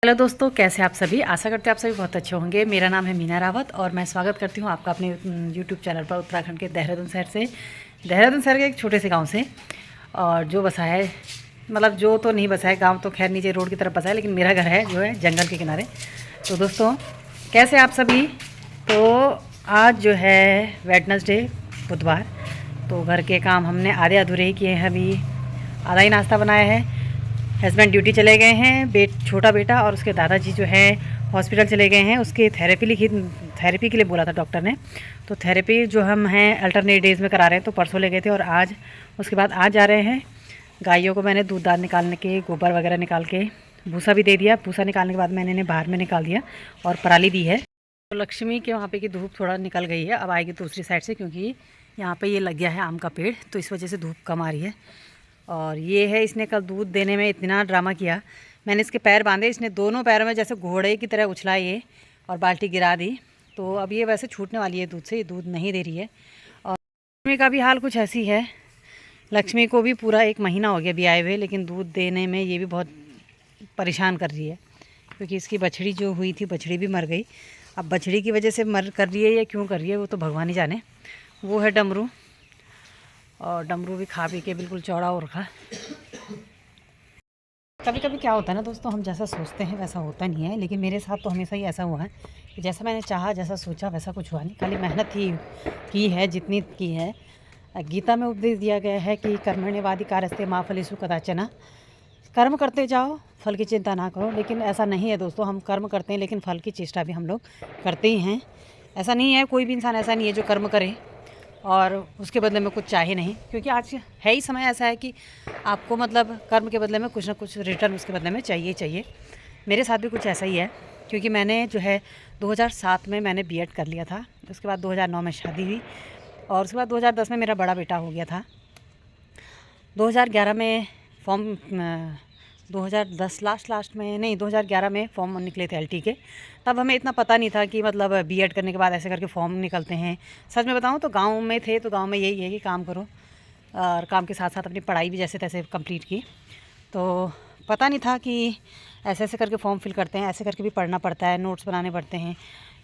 Hello दोस्तों, कैसे आप सभी। आशा करते हैं आप सभी बहुत अच्छे होंगे। मेरा नाम है मीना रावत और मैं स्वागत करती हूँ आपका अपने यूट्यूब चैनल पर उत्तराखंड के देहरादून शहर से। देहरादून शहर के एक छोटे से गांव से, और जो बसा है, मतलब जो तो नहीं बसा है, गांव तो खैर नीचे रोड की तरफ बसा है, लेकिन मेरा घर है जो है जंगल के किनारे। तो दोस्तों, कैसे आप सभी। तो आज जो है वेडनेसडे, बुधवार। तो घर के काम हमने आधे अधूरे ही किए हैं। अभी आधा ही नाश्ता बनाया है। हस्बैंड ड्यूटी चले गए हैं, छोटा बेटा और उसके दादाजी जो है हॉस्पिटल चले गए हैं। उसकी थेरेपी के लिए बोला था डॉक्टर ने। तो थेरेपी जो हम हैं अल्टरनेट डेज़ में करा रहे हैं, तो परसों ले गए थे और आज उसके बाद आज जा रहे हैं। गायों को मैंने दूध दाद निकालने के, गोबर वगैरह निकाल के, भूसा भी दे दिया। भूसा निकालने के बाद मैंने इन्हें बाहर में निकाल दिया और पराली दी है। तो लक्ष्मी के वहाँ पे की धूप थोड़ा निकल गई है, अब आएगी दूसरी साइड से, क्योंकि यहाँ पे ये लग गया है आम का पेड़, तो इस वजह से धूप कम आ रही है। और ये है, इसने कल दूध देने में इतना ड्रामा किया। मैंने इसके पैर बांधे, इसने दोनों पैरों में जैसे घोड़े की तरह उछला ये, और बाल्टी गिरा दी। तो अब ये वैसे छूटने वाली है दूध से, ये दूध नहीं दे रही है। और लक्ष्मी का भी हाल कुछ ऐसी है। लक्ष्मी को भी पूरा 1 महीना हो गया भी आए हुए, लेकिन दूध देने में ये भी बहुत परेशान कर रही है, क्योंकि इसकी बछड़ी जो हुई थी, बछड़ी भी मर गई। अब बछड़ी की वजह से मर कर रही है या क्यों कर रही है, वो तो भगवान ही जाने। वो है डमरू, और डमरू भी खा पी के बिल्कुल चौड़ा हो रखा। कभी कभी क्या होता है ना दोस्तों, हम जैसा सोचते हैं वैसा होता नहीं है। लेकिन मेरे साथ तो हमेशा ही ऐसा हुआ है कि जैसा मैंने चाहा, जैसा सोचा, वैसा कुछ हुआ नहीं। खाली मेहनत ही की है जितनी की है। गीता में उपदेश दिया गया है कि कर्मण्यवादी कारस्ते माँ फलेषु कदाचन। कर्म करते जाओ, फल की चिंता ना करो। लेकिन ऐसा नहीं है दोस्तों, हम कर्म करते हैं लेकिन फल की चेष्टा भी हम लोग करते ही हैं। ऐसा नहीं है, कोई भी इंसान ऐसा नहीं है जो कर्म करे और उसके बदले में कुछ चाहे नहीं। क्योंकि आज है ही समय ऐसा है कि आपको मतलब कर्म के बदले में कुछ ना कुछ रिटर्न उसके बदले में चाहिए। मेरे साथ भी कुछ ऐसा ही है, क्योंकि मैंने जो है 2007 में मैंने बीएड कर लिया था। उसके बाद 2009 में शादी हुई, और उसके बाद 2010 में मेरा बड़ा बेटा हो गया था। 2011 में फॉर्म 2010 लास्ट में नहीं, 2011 में फॉर्म निकले थे एलटी के। तब हमें इतना पता नहीं था कि मतलब बीएड करने के बाद ऐसे करके फॉर्म निकलते हैं। सच में बताऊं तो गांव में थे, तो गांव में यही है कि काम करो और काम के साथ साथ अपनी पढ़ाई भी जैसे तैसे कंप्लीट की। तो पता नहीं था कि ऐसे ऐसे करके फॉर्म फिल करते हैं, ऐसे करके भी पढ़ना पड़ता है, नोट्स बनाने पड़ते हैं।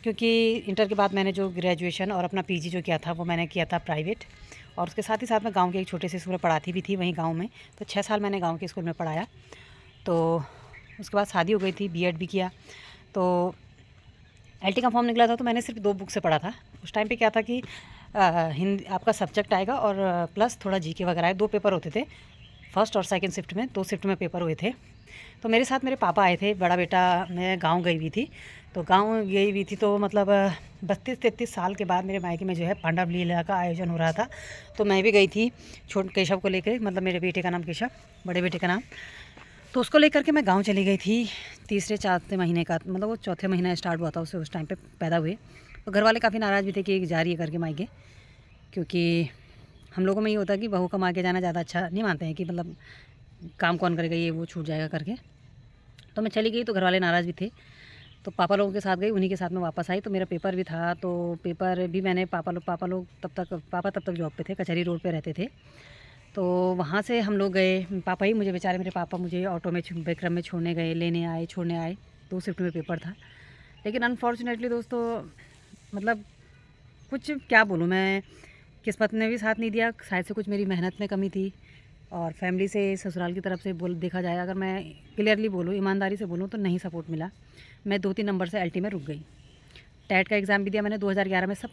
क्योंकि इंटर के बाद मैंने जो ग्रेजुएशन और अपना पीजी जो किया था, वो मैंने किया था प्राइवेट, और उसके साथ ही साथ मैं गाँव के एक छोटे से स्कूल में पढ़ाती भी थी, वहीं गाँव में। तो 6 साल मैंने गाँव के स्कूल में पढ़ाया। तो उसके बाद शादी हो गई थी, बीएड भी किया। तो एलटी का फॉर्म निकला था, तो मैंने सिर्फ 2 बुक से पढ़ा था। उस टाइम पे क्या था कि हिंदी आपका सब्जेक्ट आएगा और प्लस थोड़ा जीके वगैरह है। 2 पेपर होते थे, फर्स्ट और सेकंड शिफ्ट में, 2 शिफ्ट में पेपर हुए थे। तो मेरे साथ मेरे पापा आए थे, बड़ा बेटा, मैं गांव गई हुई थी। तो गांव गई हुई थी, तो मतलब 32-33 साल के बाद मेरे मायके में जो है पांडव लीला का आयोजन हो रहा था। तो मैं भी गई थी केशव को लेकर, मतलब मेरे बेटे का नाम केशव, बड़े बेटे का नाम। तो उसको लेकर के मैं गांव चली गई थी। तीसरे चौथे महीने का, मतलब वो चौथे महीना स्टार्ट हुआ था, उसे उस टाइम पे पैदा हुए। तो घर वाले काफ़ी नाराज़ भी थे कि जा रही है करके मायके, क्योंकि हम लोगों में ये होता है कि बहू का मायके जाना ज़्यादा अच्छा नहीं मानते हैं, कि मतलब काम कौन करेगा, ये वो छूट जाएगा करके। तो मैं चली गई, तो घर वाले नाराज़ भी थे। तो पापा लोगों के साथ गई, उन्हीं के साथ में वापस आई। तो मेरा पेपर भी था, तो पेपर भी मैंने पापा लोग पापा तब तक जॉब पे थे, कचहरी रोड पे रहते थे। तो वहाँ से हम लोग गए, पापा ही मुझे, बेचारे मेरे पापा मुझे ऑटो में विक्रम में छोड़ने गए, लेने आए, छोड़ने आए। 2 शिफ्ट में पेपर था। लेकिन अनफॉर्चुनेटली दोस्तों, मतलब कुछ क्या बोलूँ मैं, किस्मत ने भी साथ नहीं दिया। शायद से कुछ मेरी मेहनत में कमी थी, और फैमिली से, ससुराल की तरफ से देखा जाए, अगर मैं क्लियरली बोलूँ, ईमानदारी से बोलूँ, तो नहीं सपोर्ट मिला। मैं 2-3 नंबर से एलटी में रुक गई। टेट का एग्ज़ाम भी दिया मैंने 2011 में। सब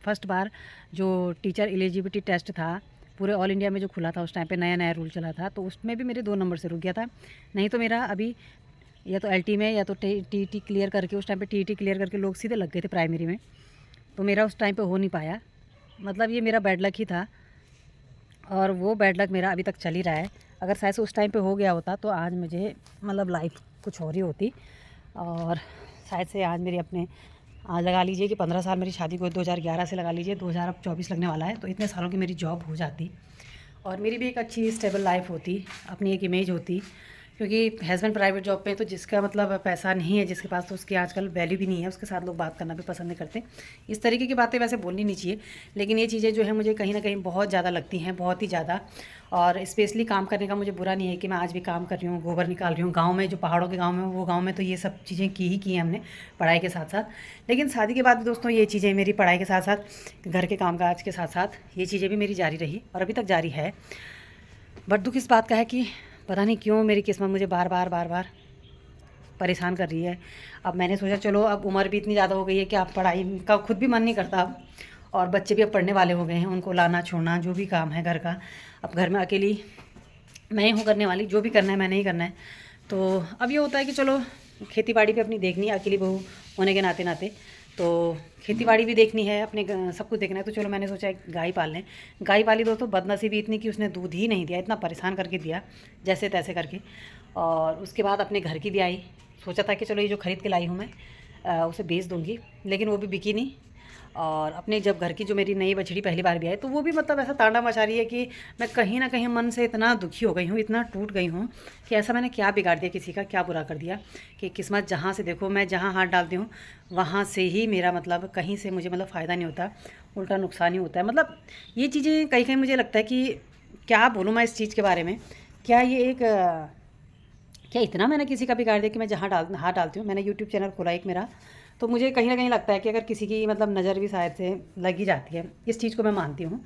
फर्स्ट बार जो टीचर एलिजिबिलिटी टेस्ट था पूरे ऑल इंडिया में जो खुला था, उस टाइम पे नया नया रूल चला था, तो उसमें भी मेरे 2 नंबर से रुक गया था। नहीं तो मेरा अभी या तो एलटी में या तो टीटी क्लियर करके, उस टाइम पे टीटी क्लियर करके लोग सीधे लग गए थे प्राइमरी में। तो मेरा उस टाइम पे हो नहीं पाया। मतलब ये मेरा बैड लक ही था, और वो बैड लक मेरा अभी तक चल ही रहा है। अगर शायद से उस टाइम पे हो गया होता, तो आज मुझे मतलब लाइफ कुछ और ही होती। और शायद से आज मेरी अपने लगा लीजिए कि 15 साल मेरी शादी को 2011 से लगा लीजिए, 2024 लगने वाला है, तो इतने सालों की मेरी जॉब हो जाती, और मेरी भी एक अच्छी स्टेबल लाइफ होती, अपनी एक इमेज होती। क्योंकि हस्बैंड प्राइवेट जॉब पे है, तो जिसका मतलब पैसा नहीं है जिसके पास, तो उसकी आजकल वैल्यू भी नहीं है, उसके साथ लोग बात करना भी पसंद नहीं करते। इस तरीके की बातें वैसे बोलनी नहीं चाहिए, लेकिन ये चीज़ें जो है मुझे कहीं ना कहीं बहुत ज़्यादा लगती हैं, बहुत ही ज़्यादा। और स्पेशली काम करने का मुझे बुरा नहीं है कि मैं आज भी काम कर रही हूँ, गोबर निकाल रही हूँ गाँव में, जो पहाड़ों के गाँव में, वो गाँव में तो ये सब चीज़ें की हैं हमने पढ़ाई के साथ साथ। लेकिन शादी के बाद दोस्तों ये चीज़ें मेरी पढ़ाई के साथ साथ, घर के कामकाज के साथ साथ, ये चीज़ें भी मेरी जारी रही और अभी तक जारी है। बट दुख इस बात का है कि पता नहीं क्यों मेरी किस्मत मुझे बार बार परेशान कर रही है। अब मैंने सोचा चलो, अब उम्र भी इतनी ज़्यादा हो गई है कि आप पढ़ाई का खुद भी मन नहीं करता अब, और बच्चे भी अब पढ़ने वाले हो गए हैं, उनको लाना छोड़ना जो भी काम है घर का, अब घर में अकेली मैं ही हूँ करने वाली, जो भी करना है मैंने ही करना है। तो अब ये होता है कि चलो खेती बाड़ी भी अपनी देखनी है, अकेली बहू होने के नाते नाते तो खेती बाड़ी भी देखनी है, अपने सब कुछ देखना है। तो चलो मैंने सोचा एक गाय पाल लें। गाय पाली दोस्तों, बदनसीबी इतनी कि उसने दूध ही नहीं दिया, इतना परेशान करके दिया जैसे तैसे करके। और उसके बाद अपने घर की भी आई, सोचा था कि चलो ये जो ख़रीद के लाई हूँ मैं उसे बेच दूँगी, लेकिन वो भी बिकी नहीं। और अपने जब घर की जो मेरी नई बछड़ी पहली बार भी आई, तो वो भी मतलब ऐसा तांडव मचा रही है कि मैं कहीं ना कहीं मन से इतना दुखी हो गई हूँ, इतना टूट गई हूँ कि ऐसा मैंने क्या बिगाड़ दिया, किसी का क्या बुरा कर दिया कि किस्मत जहाँ से देखो, मैं जहाँ हाथ डालती हूँ वहाँ से ही मेरा मतलब कहीं से मुझे मतलब फ़ायदा नहीं होता, उल्टा नुकसान ही होता है। मतलब ये चीज़ें कहीं कहीं मुझे लगता है कि क्या बोलूँ मैं इस चीज़ के बारे में। क्या ये एक क्या इतना मैंने किसी का बिगाड़ दिया कि मैं जहाँ हाथ डालती हूँ। मैंने यूट्यूब चैनल खोला एक मेरा, तो मुझे कहीं ना कहीं लगता है कि अगर किसी की मतलब नज़र भी शायद से लगी जाती है, इस चीज़ को मैं मानती हूँ।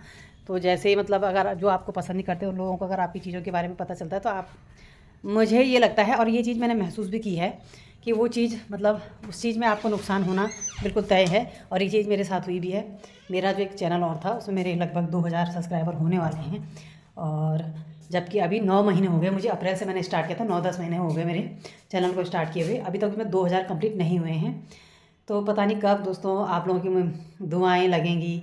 तो जैसे ही मतलब अगर जो आपको पसंद नहीं करते उन लोगों को अगर आपकी चीज़ों के बारे में पता चलता है, तो आप, मुझे ये लगता है और ये चीज़ मैंने महसूस भी की है कि वो चीज़ मतलब उस चीज़ में आपको नुकसान होना बिल्कुल तय है। और ये चीज़ मेरे साथ हुई भी है। मेरा जो एक चैनल और था उसमें मेरे लगभग 2000 सब्सक्राइबर होने वाले हैं, और जबकि अभी 9 महीने हो गए मुझे, अप्रैल से मैंने स्टार्ट किया था, 9-10 महीने हो गए मेरे चैनल को स्टार्ट किए हुए, अभी तक उसमें 2000 कंप्लीट नहीं हुए हैं। तो पता नहीं कब दोस्तों आप लोगों की दुआएं लगेंगी,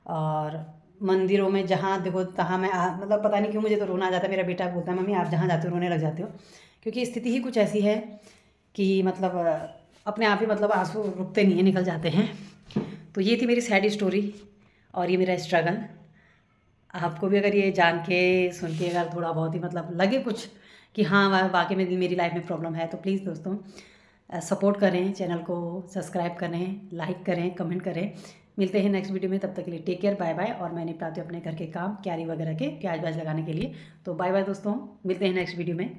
और मंदिरों में जहाँ देखो तहाँ मैं मतलब पता नहीं क्यों मुझे तो रोना आ जाता है। मेरा बेटा बोलता है मम्मी आप जहाँ जाते हो रोने लग जाते हो, क्योंकि स्थिति ही कुछ ऐसी है कि मतलब अपने आप ही मतलब आंसू रुकते नहीं हैं, निकल जाते हैं। तो ये थी मेरी सैड स्टोरी और ये मेरा स्ट्रगल। आपको भी अगर ये जान के सुन के अगर थोड़ा बहुत ही मतलब लगे कुछ कि हाँ वाकई में मेरी लाइफ में प्रॉब्लम है, तो प्लीज़ दोस्तों सपोर्ट करें, चैनल को सब्सक्राइब करें, लाइक करें, कमेंट करें। मिलते हैं नेक्स्ट वीडियो में, तब तक के लिए टेक केयर, बाय बाय। और मैं निपटाती हूँ अपने घर के काम, क्यारी वगैरह के प्याज व्याज लगाने के लिए। तो बाय बाय दोस्तों, मिलते हैं नेक्स्ट वीडियो में।